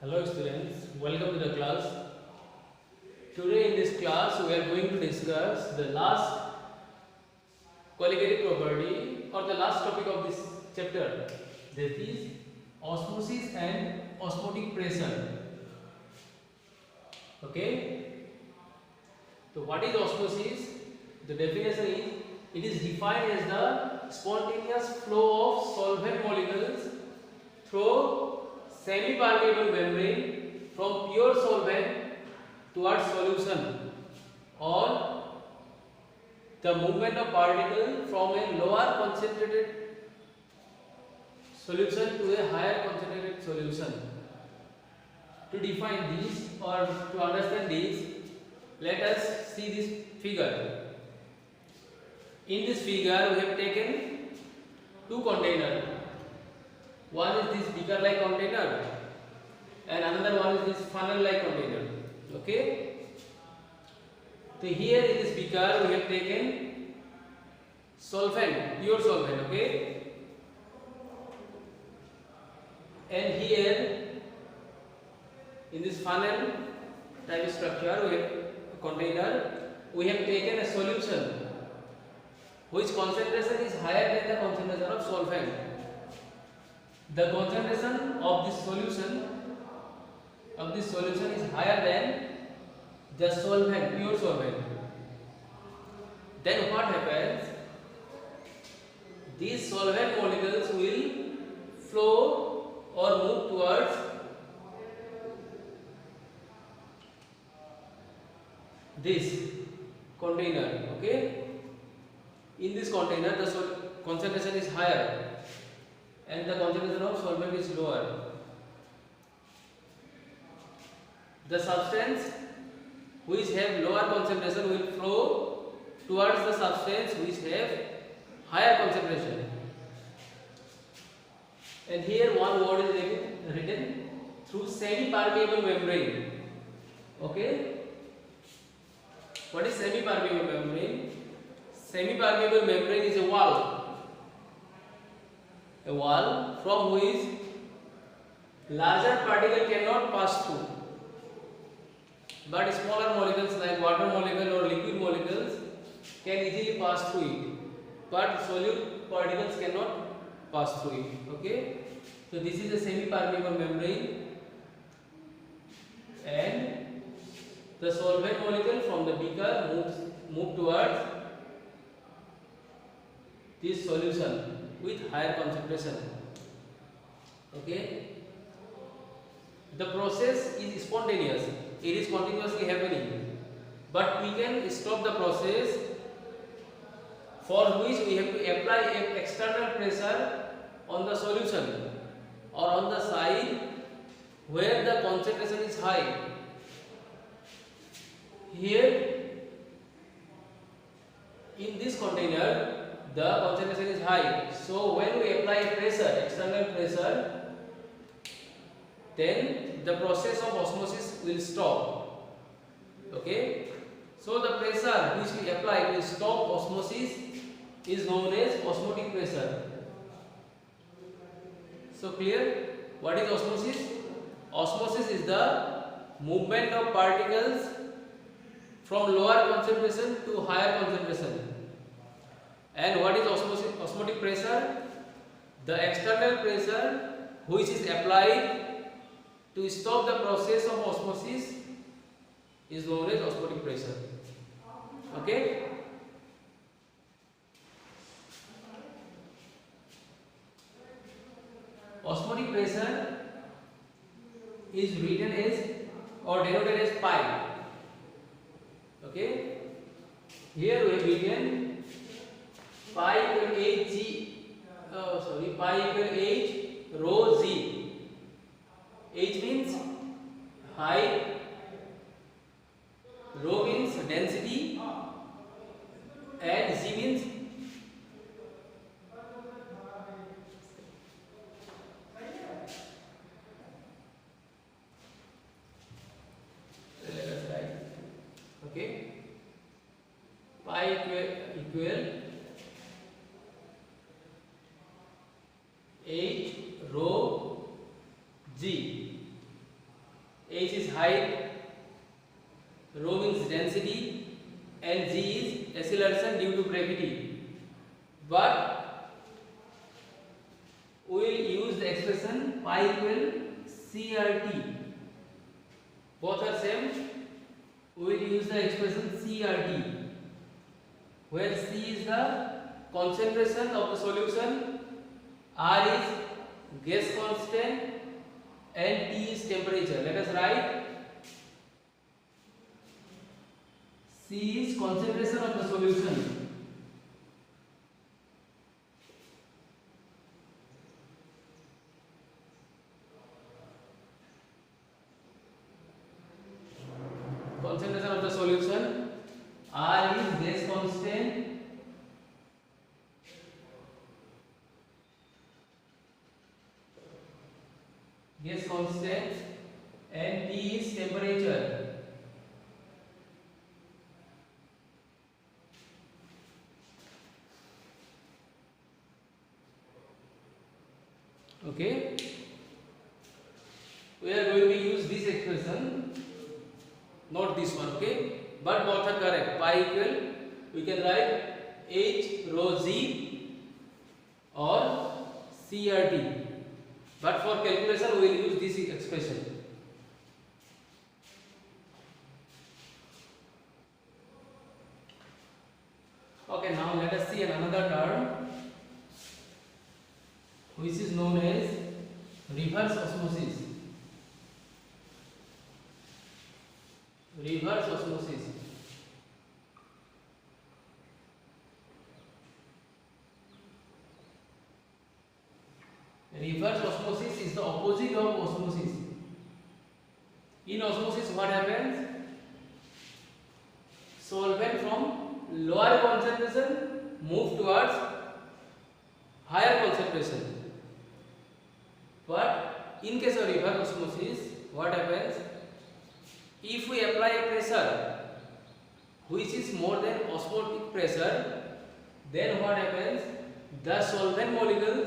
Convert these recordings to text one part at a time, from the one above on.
Hello students, welcome to the class. Today in this class we are going to discuss the last colligative property or the last topic of this chapter, that is osmosis and osmotic pressure. Okay, so what is osmosis? The definition is it is defined as the spontaneous flow of solvent molecules through semi-permeable membrane from pure solvent towards solution, or the movement of particle from a lower concentrated solution to a higher concentrated solution. To define this or to understand this, let us see this figure. In this figure we have taken two containers. One is this beaker like container and another one is this funnel like container. Okay, so here in this beaker we have taken solvent, pure solvent. Okay, and here in this funnel type structure we have a container, we have taken a solution which concentration is higher than the concentration of solvent. The concentration of this solution is higher than the solvent, pure solvent. Then what happens? These solvent molecules will flow or move towards this container. Okay, in this container the concentration is higher and the concentration of solvent is lower. The substance which have lower concentration will flow towards the substance which have higher concentration. And here one word is written through semi-permeable membrane. Okay, what is semi-permeable membrane? Semi-permeable membrane is a wall from which larger particle cannot pass through, but smaller molecules like water molecule or liquid molecules can easily pass through it, but solute particles cannot pass through it. Okay, so this is a semi-permeable membrane, and the solvent molecule from the beaker move towards this solution with higher concentration. Okay, the process is spontaneous, it is continuously happening, but we can stop the process, for which we have to apply an external pressure on the solution or on the side where the concentration is high. Here in this container the concentration is high, so when we apply pressure, external pressure, then the process of osmosis will stop. Okay, so the pressure which we apply to stop osmosis is known as osmotic pressure. So clear? What is osmosis? Osmosis is the movement of particles from lower concentration to higher concentration. And what is osmotic pressure? The external pressure which is applied to stop the process of osmosis is known as osmotic pressure. Okay? Osmotic pressure is written as or denoted as pi. Okay? Here we have written pi equal h rho z. H means height, rho means density, and z means okay, pi equal h rho g. expression pi equal CRT. Both are same. We will use the expression CRT, where C is the concentration of the solution, R is gas constant, and T is temperature. Let us write C is concentration of the solution. Concentration of the solution, R is gas constant, and T is temperature. Okay, we are going to use this expression, not this one. Okay, but both are correct. Pi equal, we can write H rho Z or CRT, but for calculation we will use this expression. Okay, now let us see another term which is known as reverse osmosis. Reverse osmosis. Reverse osmosis is the opposite of osmosis. In osmosis, what happens? Solvent from lower concentration move towards higher concentration. But in case of reverse osmosis, what happens? If we apply a pressure which is more than osmotic pressure, then what happens? The solvent molecule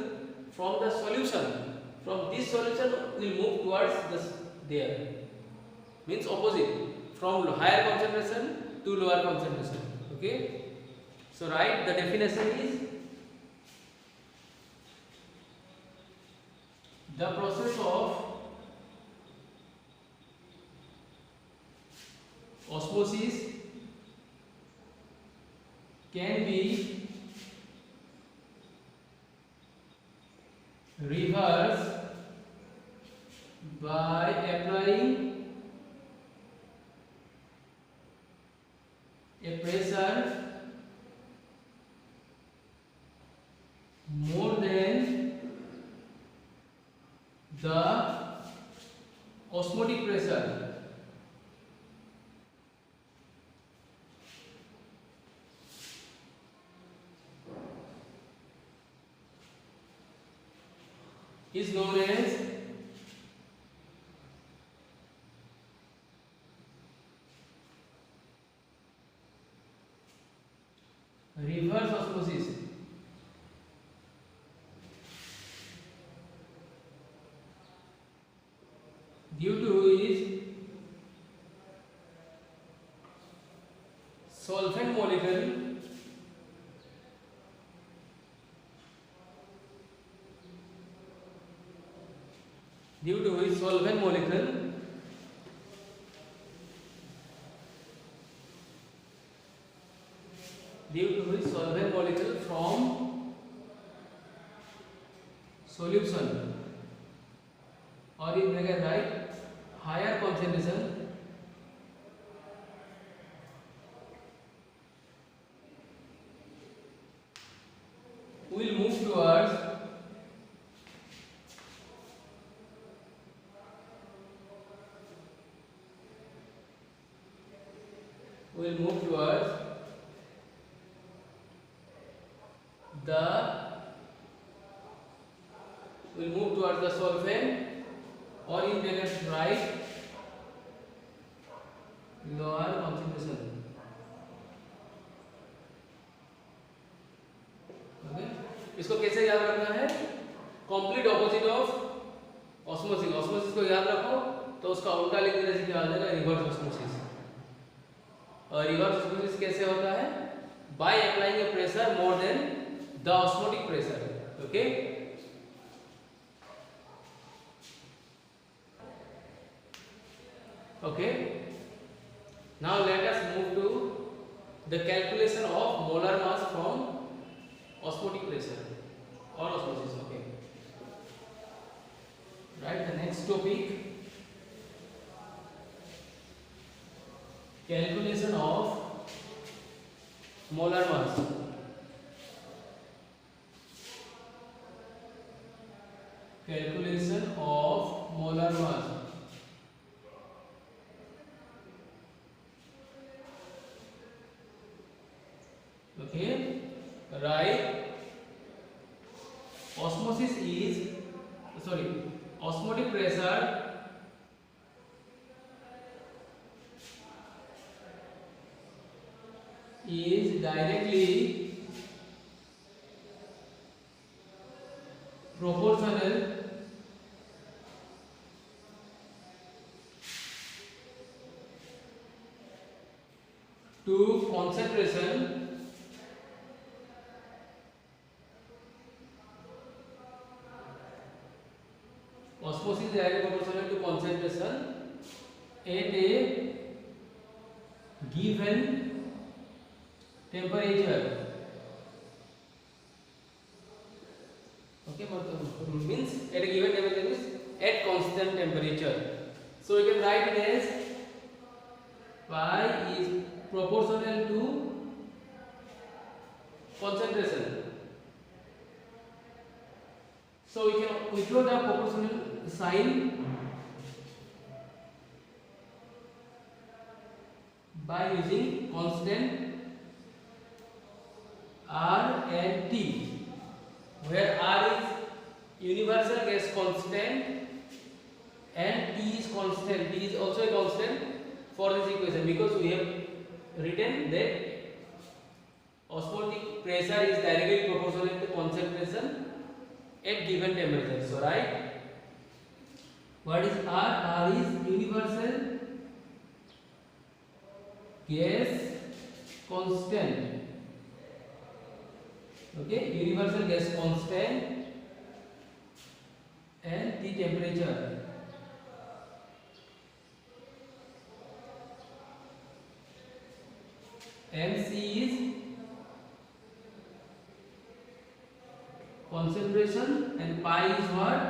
from the solution, from this solution will move towards this there. Means opposite, from higher concentration to lower concentration. Okay. So write the definition is the process of osmosis can be reversed by applying a pressure more than the osmotic pressure. Is known as reverse osmosis. Due to its solvent molecule due to its solvent molecule from solution, or in bracket write higher concentration will move towards the solvent, or in bracket write lower concentration. Okay, इसको कैसे याद रखना है? Complete opposite of osmosis. Osmosis को याद रखो तो उसका उल्टा लिख देने से क्या आ जाएगा? Reverse osmosis. और रिवर्स ऑस्मोसिस कैसे होता है? By applying A pressure more than the osmotic pressure. Okay, Okay. Now let us move to the calculation of molar mass from osmotic pressure or osmosis. Okay. Right. The next topic, calculation of molar mass. Calculation of molar mass. Okay, right. Osmosis is osmotic pressure is directly proportional to concentration osmosis is directly proportional to concentration at a given temperature. Okay, means at a given temperature means at constant temperature. So you can write it as phi is proportional to concentration. So we can withdraw the proportional sign by using constant R and T, where R is universal gas constant and T is constant. T is also a constant for this equation, because we have written that osmotic pressure is directly proportional to concentration at given temperature. So right, what is R? R is universal gas constant. Okay, universal gas constant and the temperature. MC is concentration and pi is what?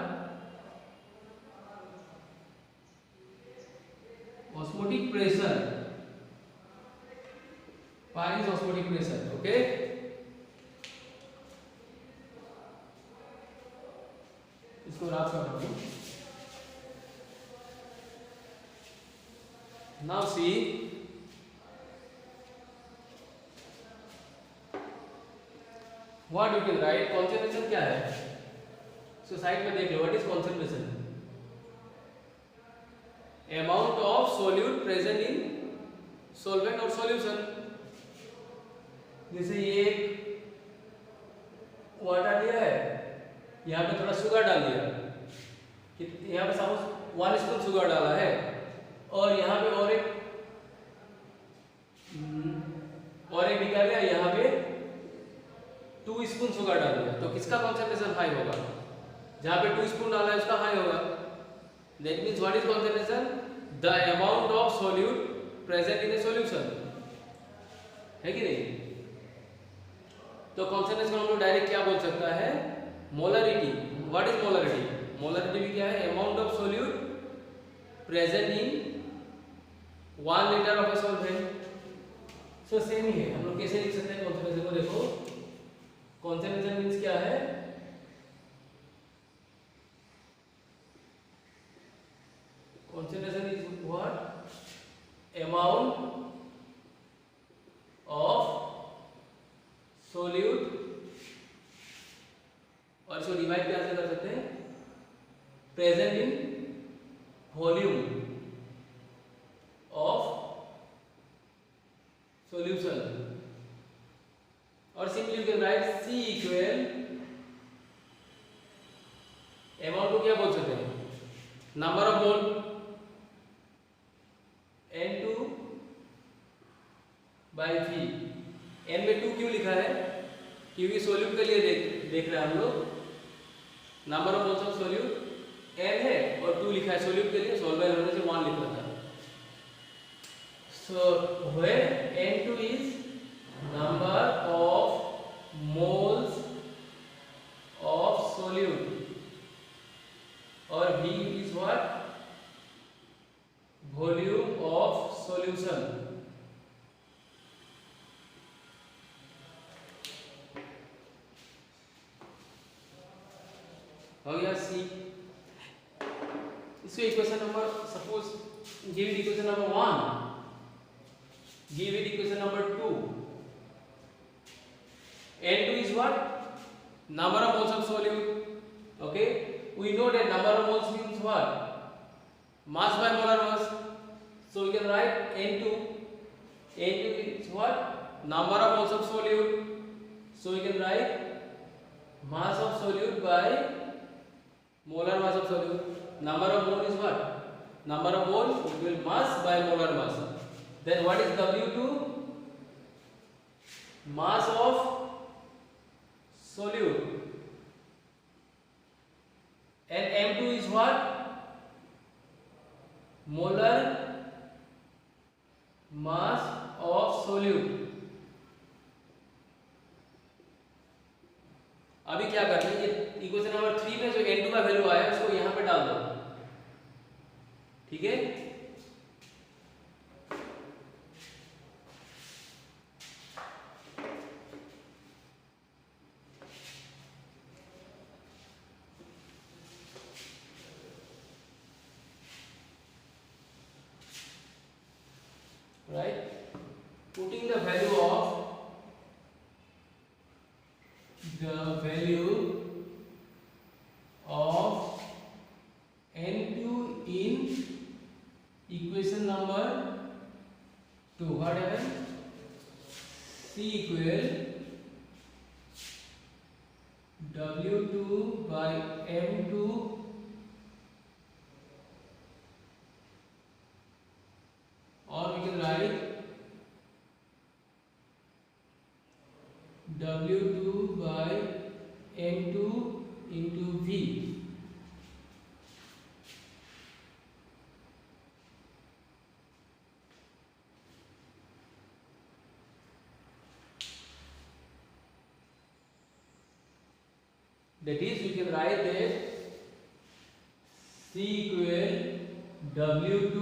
Osmotic pressure. Pi is osmotic pressure. Okay. इसको रात कर रहा हूँ. Now see, what you can write. Concentration क्या है? So side में देख लो. What is concentration? Amount of solute present in solvent or solution. जैसे ये एक वाटर लिया है, यहाँ पे थोड़ा शुगर डाल दिया, यहाँ पे सपोज 1 स्पून शुगर डाला है, और यहाँ पे और एक निकाल लिया, यहाँ पे 2 स्पून शुगर डाल दिया, तो किसका कॉन्सेंट्रेशन हाई होगा? जहाँ पे 2 स्पून डाला है उसका हाई होगा. That means what is concentration? The amount of solute present in A solution. है कि नहीं? तो कॉन्सेंट्रेशन हम लोग डायरेक्ट क्या बोल सकता है? Molarity. What is molarity? Molarity भी क्या है? Amount of solute present in 1 litre of a solvent. So same ही है. हम लोग कैसे लिख सकते हैं कॉन्सेंट्रेशन को? देखो, कॉन्सेंट्रेशन मीन्स क्या है? concentration is what? Amount of solute, और इसको डिवाइड कैसे कर सकते हैं? Present in volume of solution. और simply you can write C equal amount को क्या बोल सकते हैं? Number of mole N2 by V. N में 2 क्यों लिखा है? क्योंकि सोल्यूट के लिए देख रहे हैं हम लोग. Number of moles of solute N है और 2 लिखा है सोल्यूट के लिए. सॉल्वेंट होने से 1 लिखा था. So where N2 is number of moles of solute, or V is what? Volume of solution. हो गया सी. इसको equation number, suppose give it equation number 1, give it equation number 2. N2 is what? Number of moles of solute. Okay, we know that number of moles means what? Mass by molar mass. So we can write N2. N2 is what? Number of moles of solute. So we can write mass of solute by molar mass of solute. Number of mole is what? Number of mole equal mass by molar mass. Then what is W2? Mass of solute. And M2 is what? Molar mass of solute. अभी क्या करना है, ये equation number 3 में जो N2 का value आया है उसको यहाँ पे डाल दो. ठीक है, right? Putting the value of N2 in equation number 2. What happened? C equal W2 by M2 or we can write W2 by M2 into V. That is, we can write that C equal W2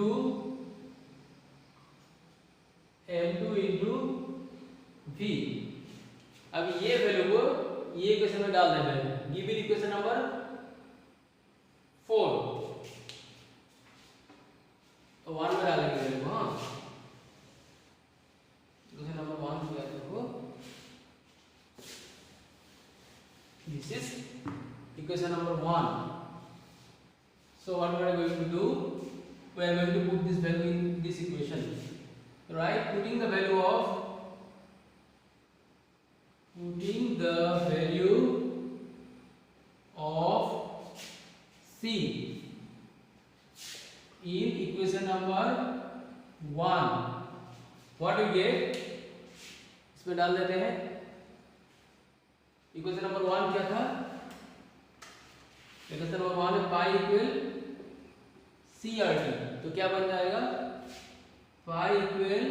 M2 into V. अब ये value को ये equation में डाल देना है. Give it equation number 4. तो 1 में डालेंगे वैल्यू. हाँ, इक्वेशन नंबर 1 किया देखो. This is equation number 1. So what we are going to do? We are going to put this value in this equation. Right? Putting the value of C in equation number 1. What we get? इसमें डाल देते हैं. Equation number 1 क्या था? Equation number 1 है pi equal CRT. तो क्या बन जाएगा? Pi equal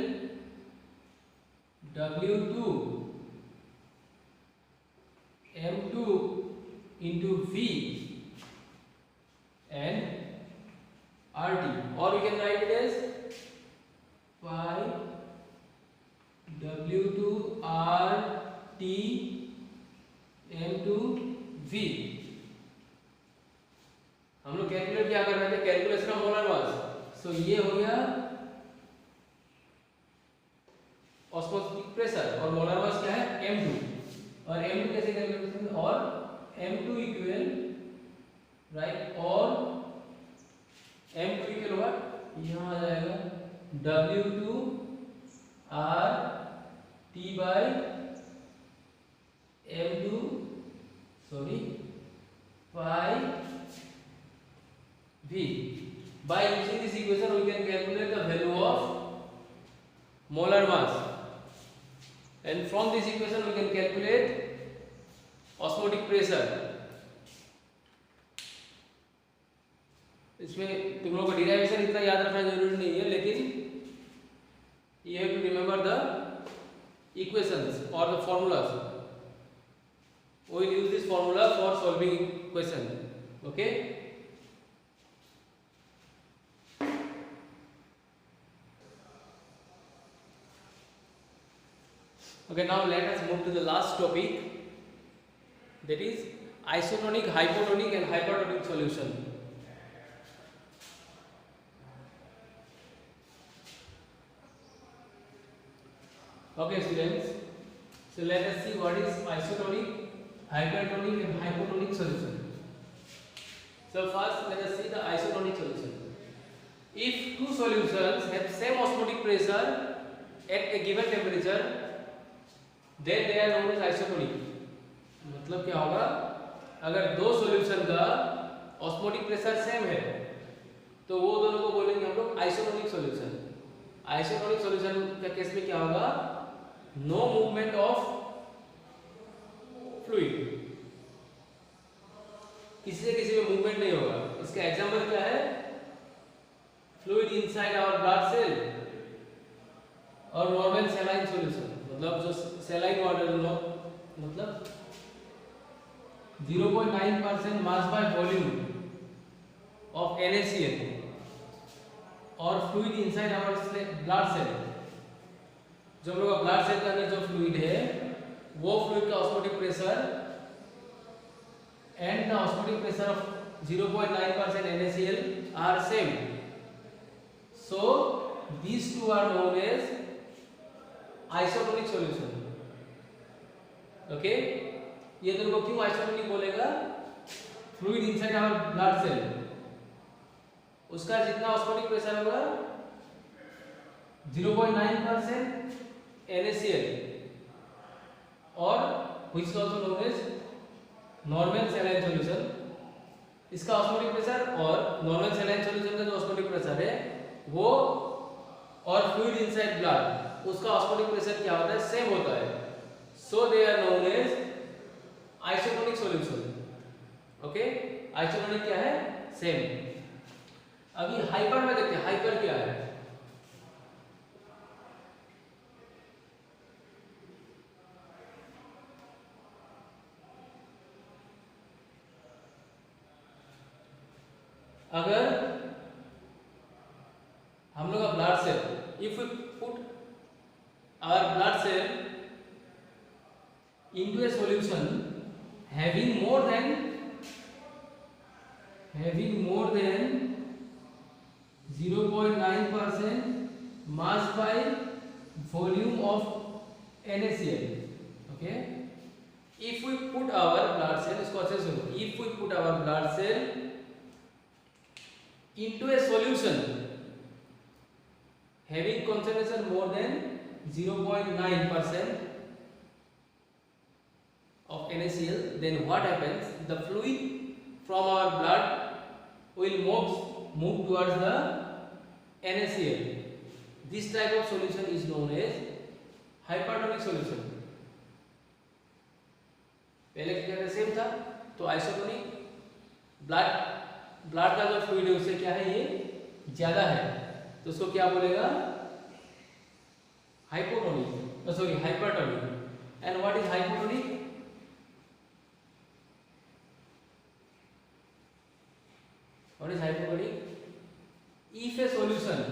W2 M2 into V and RT, or we can write it as pi W2 RT M2 V. हम लोग कैलकुलेट क्या कर रहे थे? Calculation of molar mass. So ये हो गया ऑस्मोटिक प्रेशर और मोलर मास क्या है? M2. और M2 कैसे कैलकुलेट? और M2 इक्वल राइट, और M2 इक्वल व्हाट? यहाँ आ जाएगा W2 RT by M2, sorry, pi V. By using this equation we can calculate the value of molar mass, and from this equation we can calculate osmotic pressure. इसमें तुम लोगों को derivation इतना याद रखना जरूरी नहीं है, लेकिन you have to remember the equations or the formulas. We will use this formula for solving equation. Okay. Okay, now let us move to the last topic, that is isotonic, hypotonic and hypertonic solution. Okay students, so let us see what is isotonic, hypertonic and hypotonic solution. So first let us see the isotonic solution. If two solutions have same osmotic pressure at a given temperature, then they are known as isotonic. मतलब क्या होगा, अगर दो solution का osmotic pressure same है तो वो दोनों को बोलेंगे हम लोग आइसोटोनिक सॉल्यूशन. आइसोटोनिक सॉल्यूशन के केस में क्या होगा, नो मूवमेंट ऑफ फ्लूइड, किसी से किसी में मूवमेंट नहीं होगा. इसका एग्जांपल क्या है, fluid inside our blood cell और नॉर्मल सेलाइन सॉल्यूशन, मतलब जो सेलाइन वाटर मतलब 0.9% mass by volume of NaCl और fluid inside our blood cell. जो हम लोग का ब्लड सेल के अंदर जो फ्लूइड है वो फ्लूइड का osmotic pressure and the osmotic pressure of 0.9% NaCl are same. So these two are known as isotonic solution. Okay, ये दोनों को क्यों आइसोटोनिक बोलेगा, fluid inside our blood cell, उसका जितना ऑस्मोटिक प्रेशर होगा 0.9% NaCl और which is also known as normal saline solution. इसका ऑस्मोटिक प्रेशर और नॉर्मल सैलाइन सॉल्यूशन का जो ऑस्मोटिक प्रेशर है वो और फ्लूइड इनसाइड ब्लड उसका ऑस्मोटिक प्रेशर क्या होता है, सेम होता है. So they are known as isotonic solution. Okay, isotonic क्या है, सेम. अभी हाइपर में देखते हैं, हाइपर क्या है. अगर हम लोग का blood cell, if we put our blood cell into a solution having more than 0.9% mass by volume of NaCl. Okay, if we put our blood cell, इसको अच्छे से सुनो, if we put our blood cell into a solution having concentration more than 0.9% of NaCl, then what happens, the fluid from our blood will move towards the NaCl. This type of solution is known as hypertonic solution. पहले क्या same था, तो isotonic, blood का जो fluid है उससे क्या है, ये ज्यादा है, तो उसको क्या बोलेगा, hypotonic, sorry hypertonic. And what is hypotonic, what is hypotonic, if a solution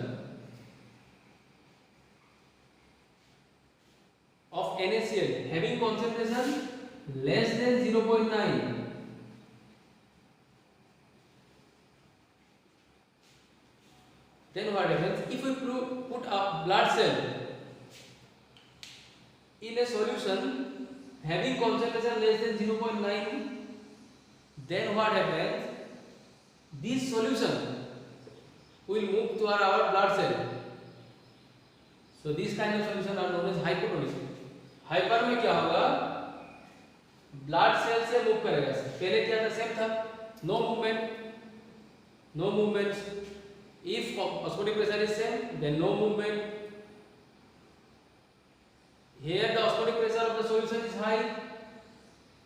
of NaCl having concentration less than 0.9, then what happens, if we put a blood cell in a solution having concentration less than 0.9, then what happens, this solution will move to our blood cell. So these kind of solution are known as hypotonic. Hyper में क्या होगा, blood cell से move करेगा. पहले क्या था, same था, no movement. If osmotic pressure is same, then no movement. Here the osmotic pressure of the solution is high,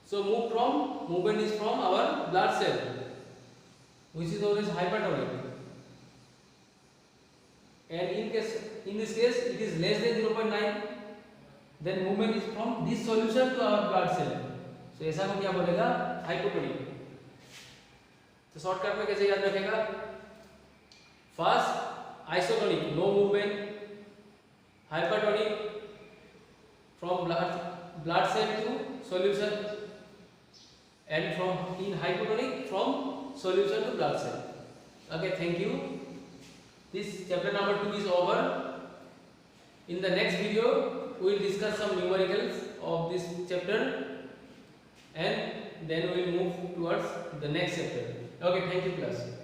so movement is from our blood cell, which is known as hypertonic. And in case in this case it is less than 0.9, then movement is from this solution to our blood cell. So ऐसा को क्या बोलेगा? Hypotonic. तो shortcut में कैसे याद रखेगा? First isotonic, no movement. Hypertonic, from blood cell to solution, and from in hypotonic from solution to blood cell. Okay, thank you. This chapter number 2 is over. In the next video we will discuss some numericals of this chapter, and then we will move towards the next chapter. Okay, thank you class.